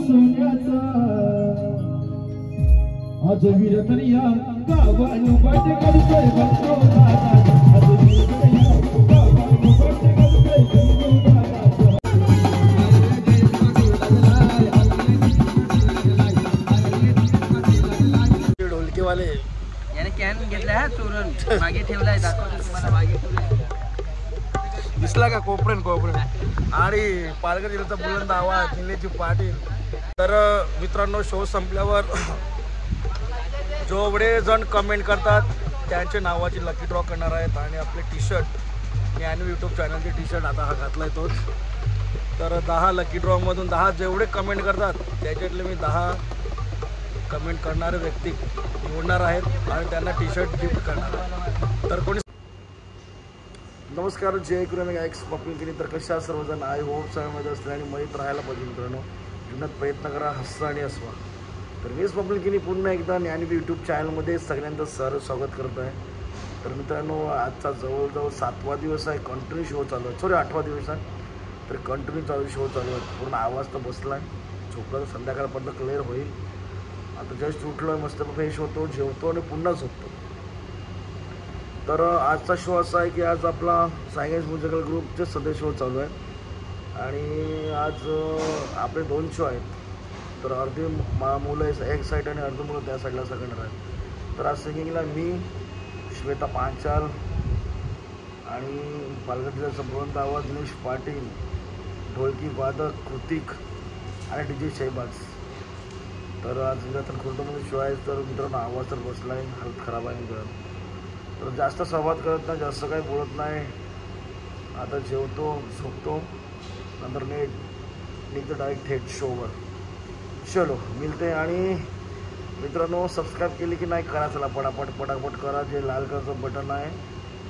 सोन्याचा आज वीर तरिया गावानु बाटे करतोय बंतो दादा आज वीर तरिया गावानु बाटे करतोय बंतो दादा ढोलकी वाले याने कॅन घेतला हा चोरून मागे ठेवलाय दाखवतो तुम्हाला मागे दिसला का कोपरेन आणि पालघर जिल्ह्याचा बुलंद आवाज निलेश पाटील। तर मित्रांनो शो संपल्यावर जेवढे जण कमेंट करतात त्यांच्या नावाची लकी ड्रॉ करणार आहेत आणि आपले टी शर्ट मी आणि यूट्यूब चॅनलचे टी शर्ट आता हा घातलाय तोच। तर 10 लकी ड्रॉमधून 10 जेवढे कमेंट करतात त्याच्यातले मी 10 कमेंट करणारे व्यक्ती निवडणार आहेत आणि त्यांना टी शर्ट गिफ्ट करणार। तर कोणी नमस्कार जय गुरु एक्स पप्पिंकिनी। तर कशा सर्वजण आय होप सगळ्यामध्ये असले आणि मयत राहायला पाहिजे मित्रांनो। जीवनात प्रयत्न करा हसा आणि हसवा। तर मीच पप्पिंकिनी पुन्हा एकदा ज्ञानवी यूट्यूब चॅनलमध्ये सगळ्यांचं स्वागत करत आहे। तर मित्रांनो आजचा जवळजवळ 7वा दिवस आहे कंटिन्यू शो चालू आहे, सॉरी 8वा दिवस आहे। तर कंटिन्यू शो चालू आहे, पूर्ण आवाज तर बसला आहे, झोपला तर संध्याकाळपर्यंत क्लिअर होईल। आता जस्ट उठलो आहे, मस्त फ्रेश होतो, जेवतो आणि पुन्हा झोपतो। तर आजचा शो असा आहे की आज आपला सायन्स म्युझिकल ग्रुपचे सदस्य शो चालू आहे आणि आज आपले 2 शो आहेत। तर अर्धी मुलं एक साईड आणि अर्धी मुलं त्या साईडला सगळं आहेत। तर आज सिंगिंगला मी, श्वेता पांचाल आणि पालघर जिल्ह्याचा बुलंद आवाज निलेश पाटील, ढोलकी वादक कृतिक आणि DJ शहबाज। तर आज जिल्ह्यात खुर्दमध्ये शो आहे। तर मित्रांनो आवाज तर बसला आहे, हालत खराब आहे मित्रांनो। तर जास्त संवाद करत नाही, जास्त काही बोलत नाही, आता जेवतो झोपतो, नंतर निघतो डायरेक्ट थेट शोवर। चलो मिळते। आणि मित्रांनो सबस्क्राईब केली की नाही करा, चला पटापट करा। जे लाल कलरचं बटन आहे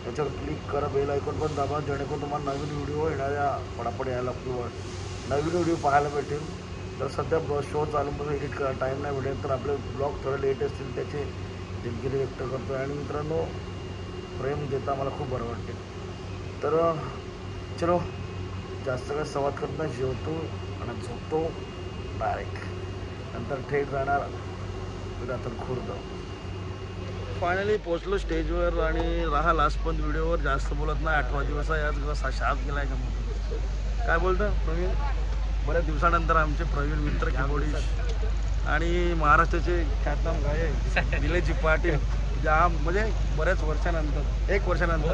त्याच्यावर क्लिक करा, बेल आयकॉन पण दाबा, जेणेकरून तुम्हाला नवीन व्हिडिओ येणाऱ्या पटापट यायला किंवा नवीन व्हिडिओ पाहायला भेटेल। तर सध्या शो चालून एडिट करा, टाईम नाही भेटेल, तर आपले ब्लॉग थोडे लेट असतील त्याचे दिलगिरी व्यक्त करतो। आणि मित्रांनो प्रेम देता मला खूप बरं वाटते। तर चलो जास्त काही संवाद करत नाही, जेवतो आणि झोपतो डायरेक्ट, नंतर थेट जाणार रात्र खुर्द। फायनली पोचलो स्टेजवर आणि राहा लास्ट पण व्हिडिओवर, जास्त बोलत नाही। 8वा दिवस आहे आज, शाप गेला आहे का काय बोलतं प्रवीण? बऱ्याच दिवसानंतर आमचे प्रवीण मित्र कीबोर्डिस्ट आणि महाराष्ट्राचे ख्यातनाम गायक निलेश पाटील जाम म्हणजे बऱ्याच वर्षानंतर 1 वर्षानंतर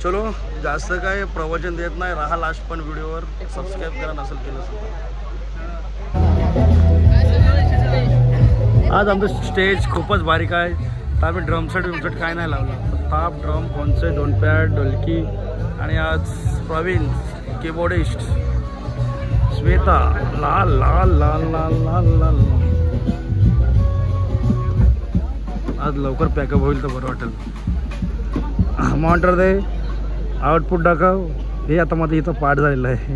चलो जास्त काय प्रवचन देत नाही, राहा लास्ट पण व्हिडिओवर, सबस्क्राईब करा नसेल केलं सुद्धा। आज आमचं स्टेज खूपच बारीक आहे, तर आम्ही ड्रमसेट काय नाही लावलं, ताप ड्रम कोणचे 2 पॅड ढोलकी आणि आज प्रवीण कीबोर्डिस्ट, श्वेता लाल लाल लाल लाल लाल लाल। आज लवकर पॅकअप होईल तर बरं वाटेल। मॉनिटर दे, आउटपुट दाखव, हे आता मध्ये इथं पाठ झालेलं आहे।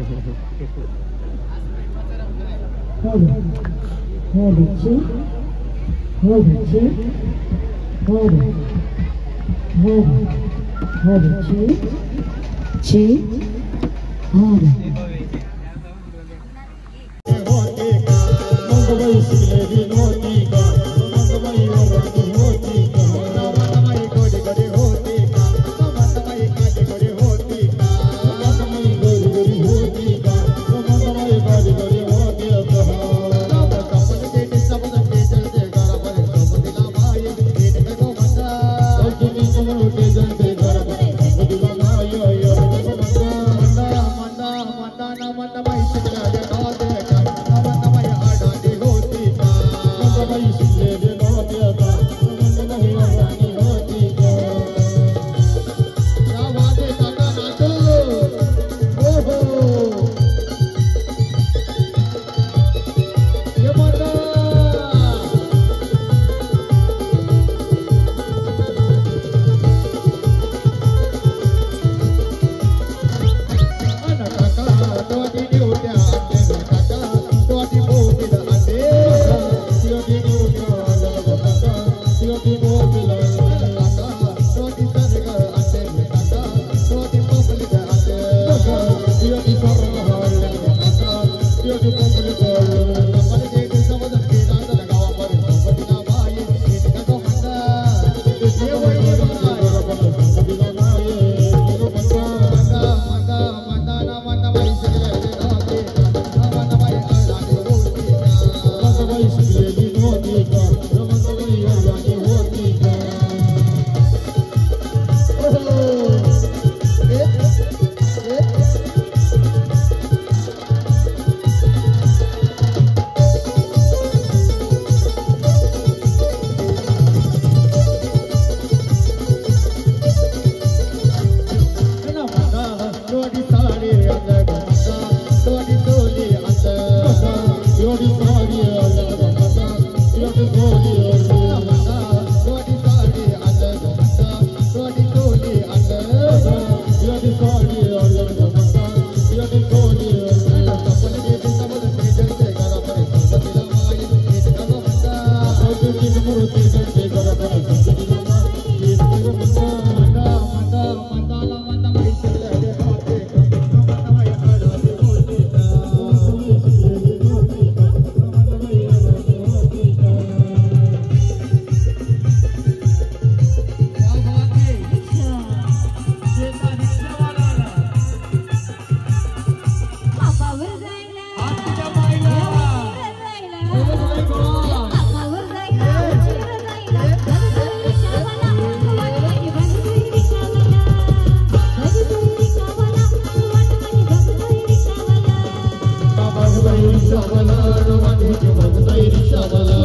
वाडीचे बघतोय रिक्षावाला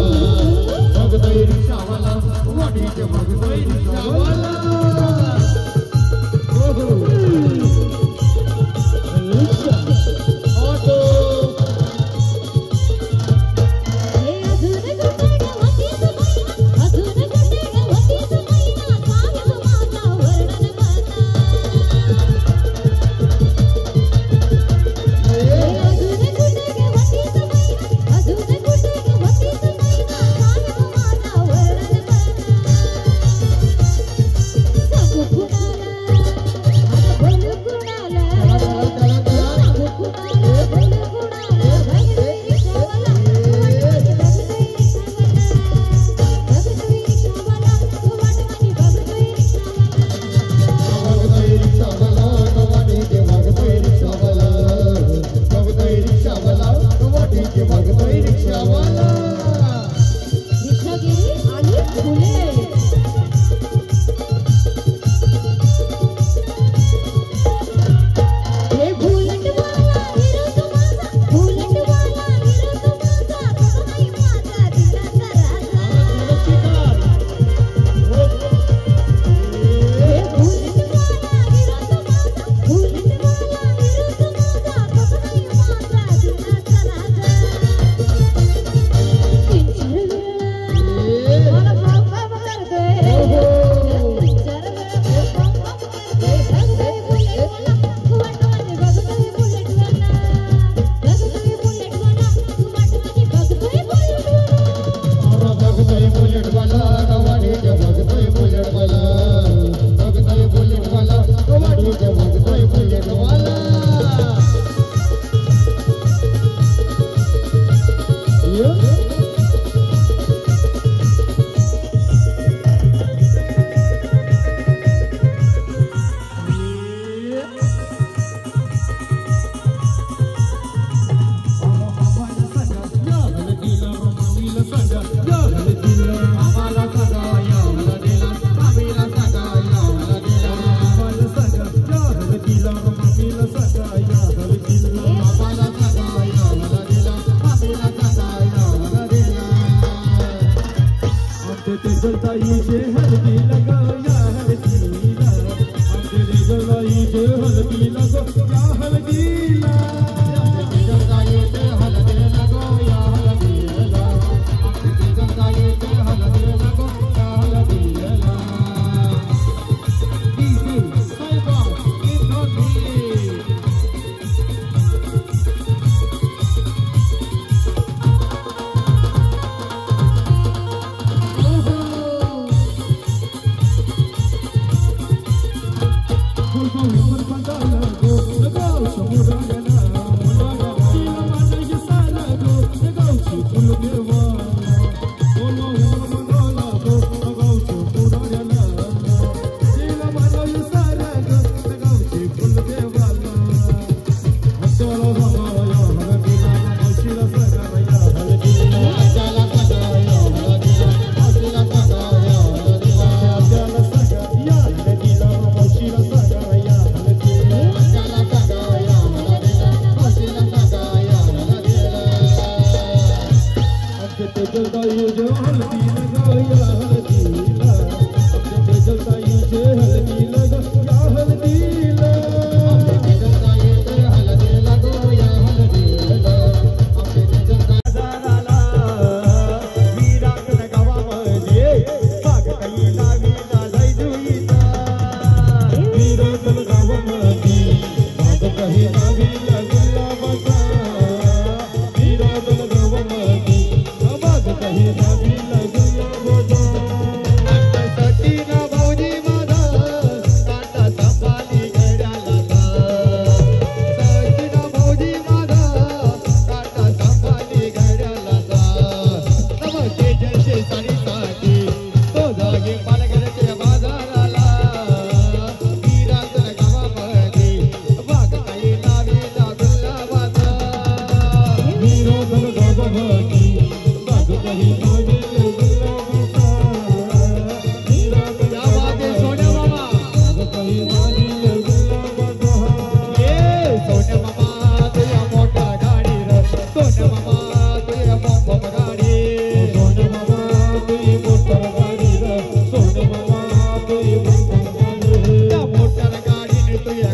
बघतोय रिक्षावाला वाडीचे बघतोय रिक्षावाला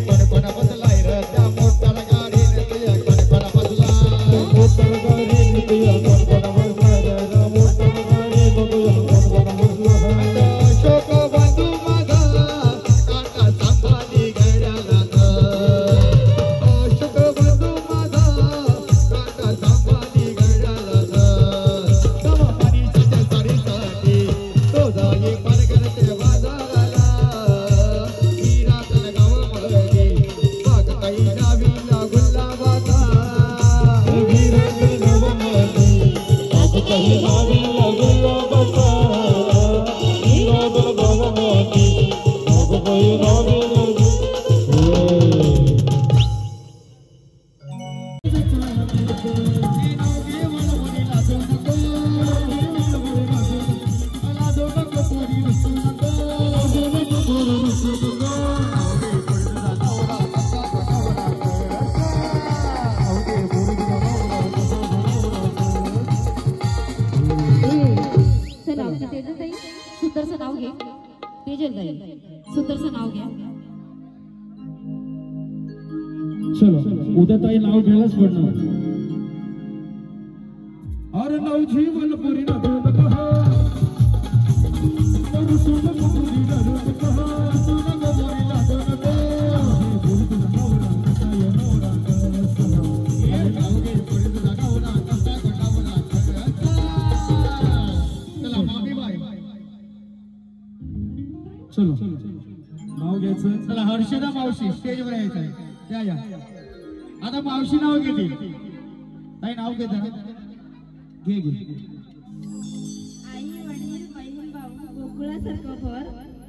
कणकण बसलाय रे त्या मोटर गाडीने तुझ्या कणकण बसलाय मोटर गाडीने तुझ्या कणकण बसलाय रे मोटर गाडीने तुझ्या कणकण बसलाय अशोक बंधू माझा काका सांभाळी गड्याला अशोक बंधू माझा काका सांभाळी गड्याला तवा पाणीच्या साडीसाठी तो जाई परगरते बाजाराला हिरातन गावामध्ये बाग काही नावीला गुलाबाचा हिरातन गावामध्ये बाग काही नावीला गुलाबाचा हिरातन गावामध्ये बाग काही नावीला सुंदरचं नाव घे तेजल गाई सुंदरचं नाव घ्या चलो उद्या ताई नाव घ्यायलाच पडणार अरे नाव जीवन पुरी ना दोन कहा तर सुन पुरी ना दोन कहा सुन गोरी ना दोन कहा पुरी तुझा गावला कसा यो नवरा कसा अरे नाव घे पुरी तुझा गावला कसा गडावला कसा चला मामी बाई चलो नाव घ्यायचं चला हर्षदा मावशी स्टेजवर यायचं आहे या आता मावशी नाव घेते ताई नाव घेता घे घे आई वडील बहीण भाऊ गोकुळासारखं घर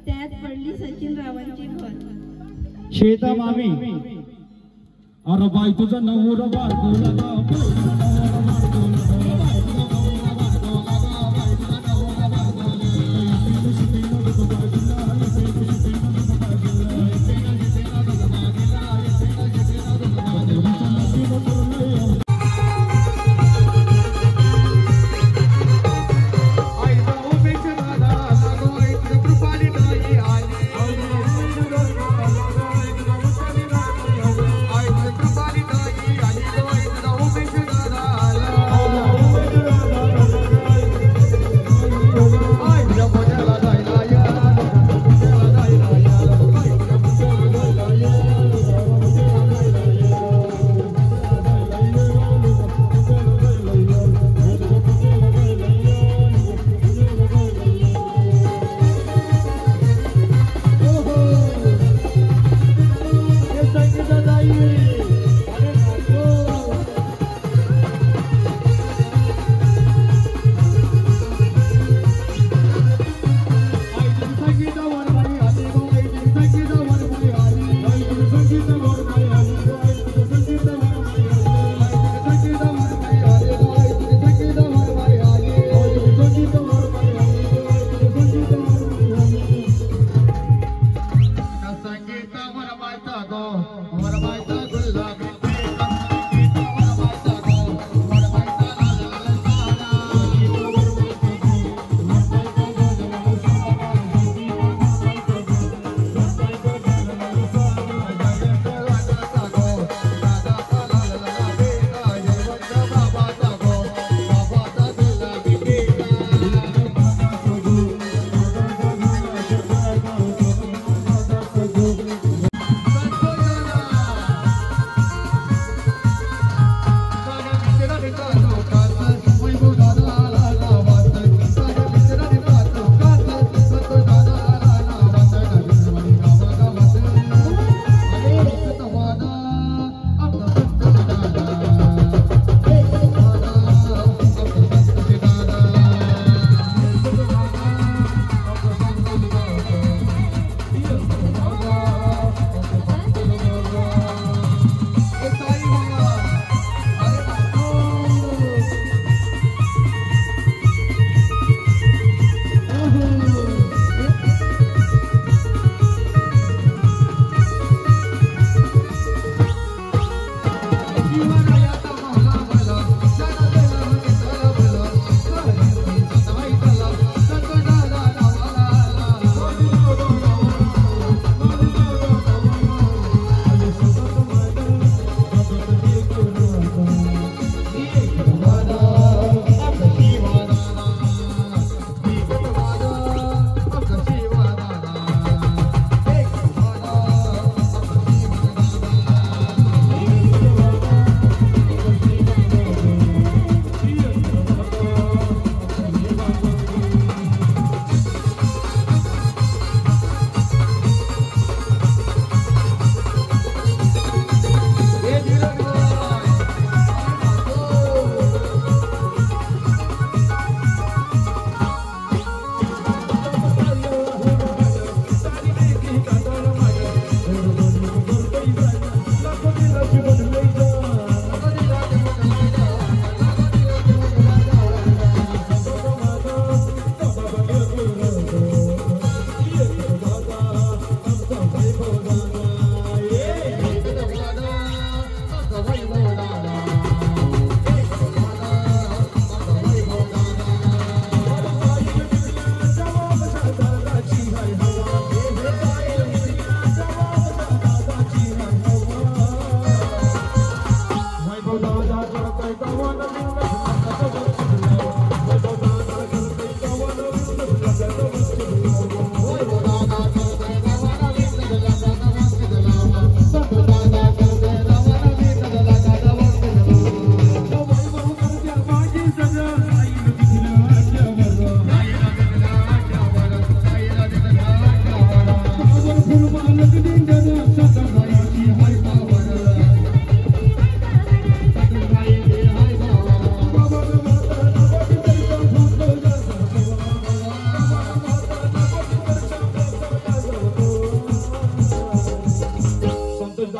त्यात पडली सचिन रावांची घर श्वेता मामी अरे बाई तुझा नवरा बारकोला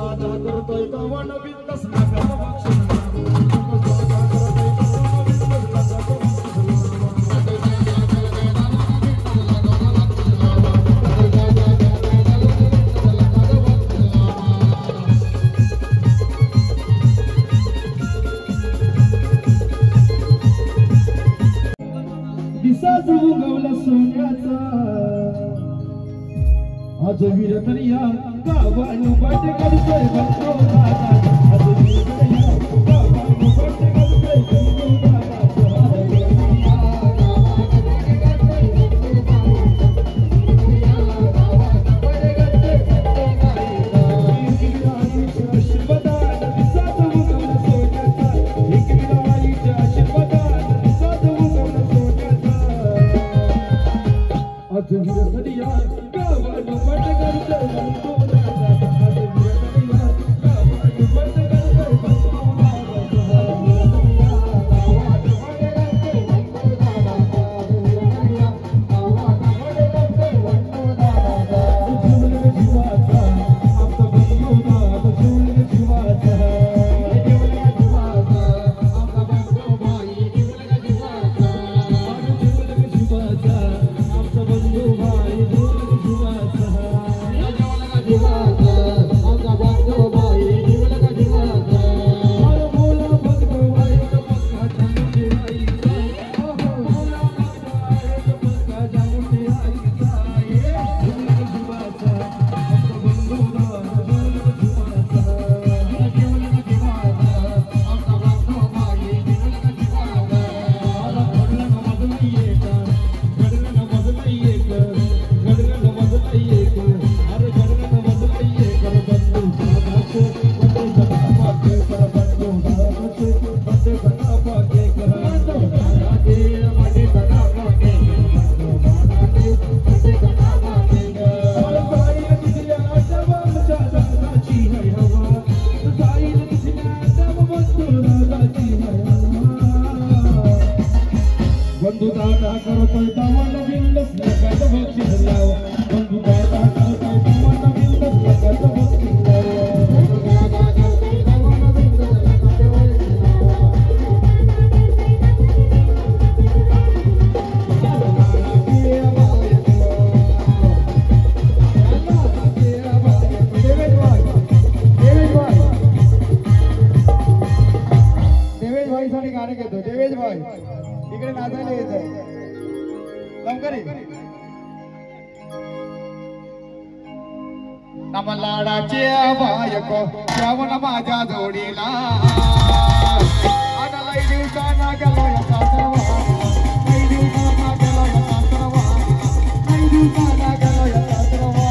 दादा करतोय गावान बिंदस नगद बक्षीस बंधू दादा करतोय गावान बिंदस नगद दिसाच उगवला सोन्याचा आज वीरतरिया गावानु बाट करतोय बंधू दादा आज वीरतरिया गावानु बाट करतोय बंधू दादा करतोय गावान बिंदस नगद बक्षीस लाव बंधू दादा करतोय गावान बिंदस नगद बक्षीस लाव देवेश भाई साठी गाणे घेतो देवेश भाई इकडे नाचायला येत आहे लवकर नम लाडाचे बायको श्रावण माझ्या जोडीला आता लई दिवसाना गेलो या सासरवा लई दिवसाना गेलो या सासरवा लई दिवसाना गेलो या सासरवा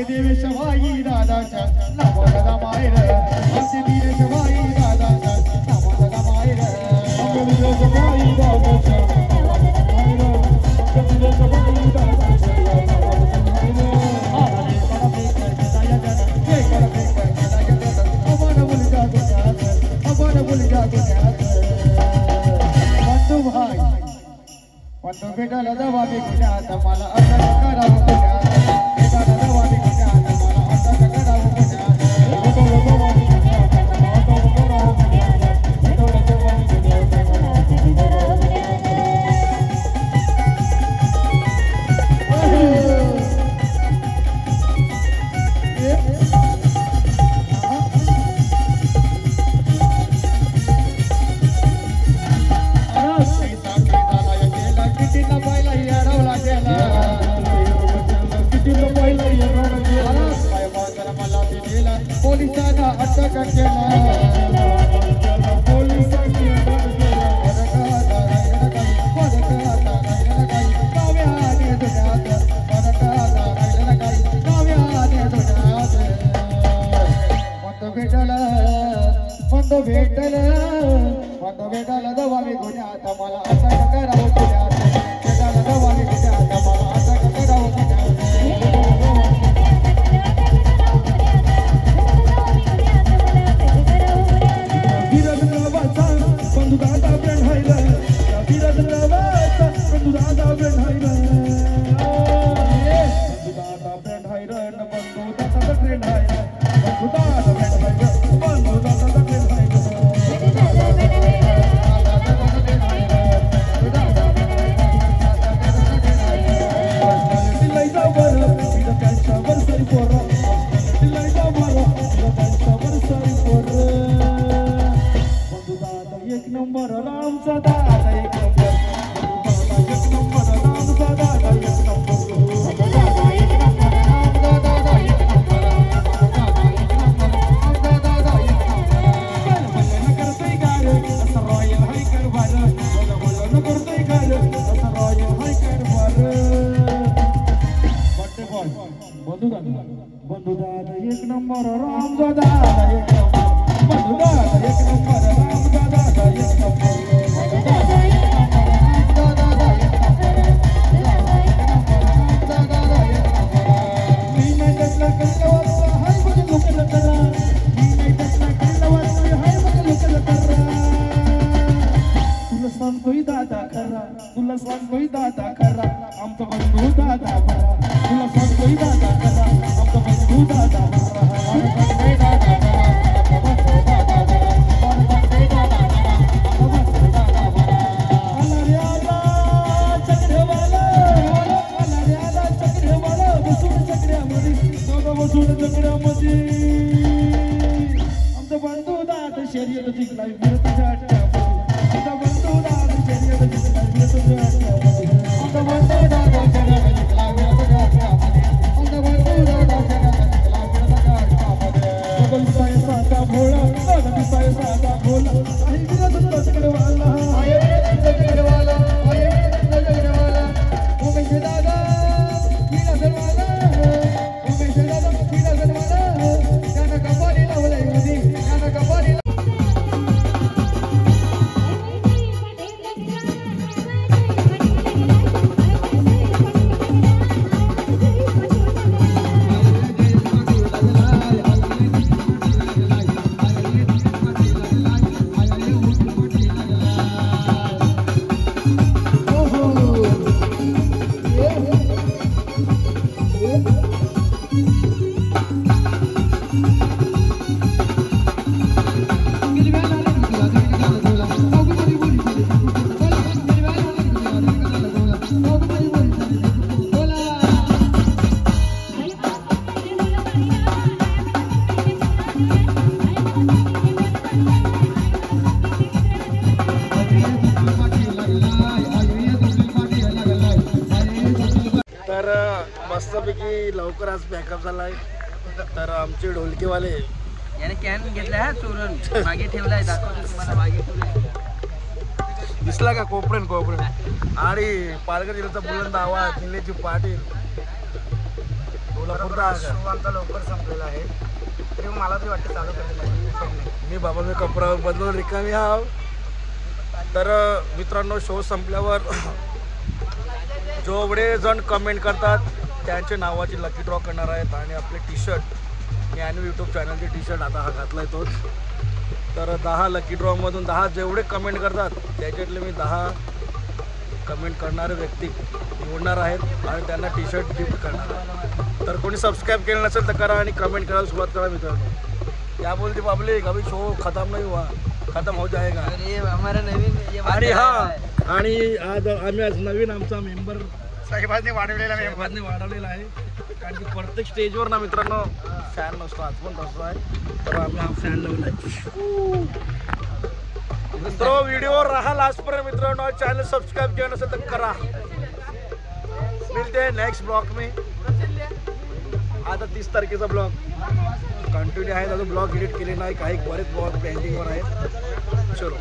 देवी शवाई दादाच्या नावाला मायर आमचे वीर शवाई दादाच्या नावाला मायर आमचे वीर शवाई दादाच्या मायर आमचे वीर शवाई दादाच्या नावाला बंधू भेटायला जावा मी पुण्यात मला अटक करावं पुण्यात भेटायला जावा मी पुण्यात मला अटक करावं पुण्यात पोलिसांनी अटक केलं पदकाचा राहिलं काही पदकाचा राहिलं काही नव्याने दुनियात पदकाचा राहिलं काही नव्याने दुनियात बंद भेटलं दवा मी गुन्ह्यात मला अटक करावं पुण्यात भेटायला दवा मी गुन्ह्यात मला अटक करावं पुण्यात वीरदादा बंधुदादा फ्रेंड हायला वीरदादा बंधुदादा फ्रेंड हायला बंधुदादा फ्रेंड हायला बंधुदादा फ्रेंड हायला बंधुदादा फ्रेंड हायला बंधुदादा फ्रेंड हायला एक नंबर रामचा दादा एक नंबर एक नंबर रामचा दादा एक नंबर करतोय गार असं रॉयल हाय कारभार बोलवलं करतोय गार असं रॉयल हाय कारभार बड्डे बॉय बंधुदादा एक नंबर रामचा दादा एक नंबर बंधुदादा एक नंबर रामचा दादा एक नंबर मी नाही त्यातला कल्लवाचा हाय बघ लोकांना करा मी नाही त्यातला कल्लवाचा हाय बघ लोकांना करा तुला सांगतोय दादा खरा तुला सांगतोय दादा खरा आमचा बंधू दादा खरा तुला सांगतोय दादा खरा आमचा बंधू दादा खरा बंधू दादा आमचा बंधू दादा शर्यत जिंकलाय तुझ्या आमचा बंधू दादा शर्यत जिंकलाय तुझ्या आमचा बंधू दादा शर्यत जिंकलाय आमचा बंधू दादा शर्यत जिंकलाय साय साधा भोळा दादा साय साधा भोळा आहे विराज तस्करवाला आहे विराज तस्करवाला आहे विराज तस्करवाला उमेश दादा विराजवाला उमेश दादा विराजवाला त्यानं कपाली लावलंय मुदी त्यानं कपाली तर मस्तपैकी लवकर आज बॅकअप झालाय तर आमचे ढोलकीवाले याने कॅन घेतलाय हा चोरून मागे ठेवलाय दाखवतो तुम्हाला मागे ठेवलाय दिसला का कोपरेन आणि पालघर जिल्ह्याचा बुलंद आवाज निलेजी पाटील सोलापूरचा आमचा लवकर संपलेला आहे तरी मला तरी वाटतं चालू करायला मी बाबा मी कपडा बदलून रिकामी हाव तर मित्रांनो शो संपल्यावर जेवढे जण कमेंट करतात त्यांच्या नावाची लकी ड्रॉ करणार आहेत आणि आपले टी शर्ट मी आणि यूट्यूब चॅनलचे टी शर्ट आता हा घातला आहे तोच तर 10 लकी ड्रॉमधून 10 जेवढे कमेंट करतात त्याच्यातले मी 10 कमेंट करणारे व्यक्ती निवडणार आहेत आणि त्यांना टी शर्ट गिफ्ट करणार आहे तर कोणी सबस्क्राईब केलं नसेल तर करा आणि कमेंट करायला सुरुवात करा मित्रांनो क्या बोलते पब्लिक अभी शो खत्म नहीं हुआ खत्म हो जाएगा अरे हमारा नवीन आणि आणि आज आम्ही आज नवीन आमचा मेंबर साहेबांनी वाढवलेला वाढवलेला आहे कारण की प्रत्येक स्टेजवर ना मित्रांनो फॅन नसतो आज पण तसं आहे तर आम्ही हा फॅन लावलाय मित्रो व्हिडिओ राहा लास्टपर्यंत मित्रांनो चॅनल सबस्क्राईब केलं नसेल तर करा मिळते नेक्स्ट ब्लॉग में आता 30 तारखेचा ब्लॉग कंटिन्यू आहेत. अजून ब्लॉग एडिट केले नाही, काही बरेच ब्लॉग पेंटिंगवर आहेत. चलो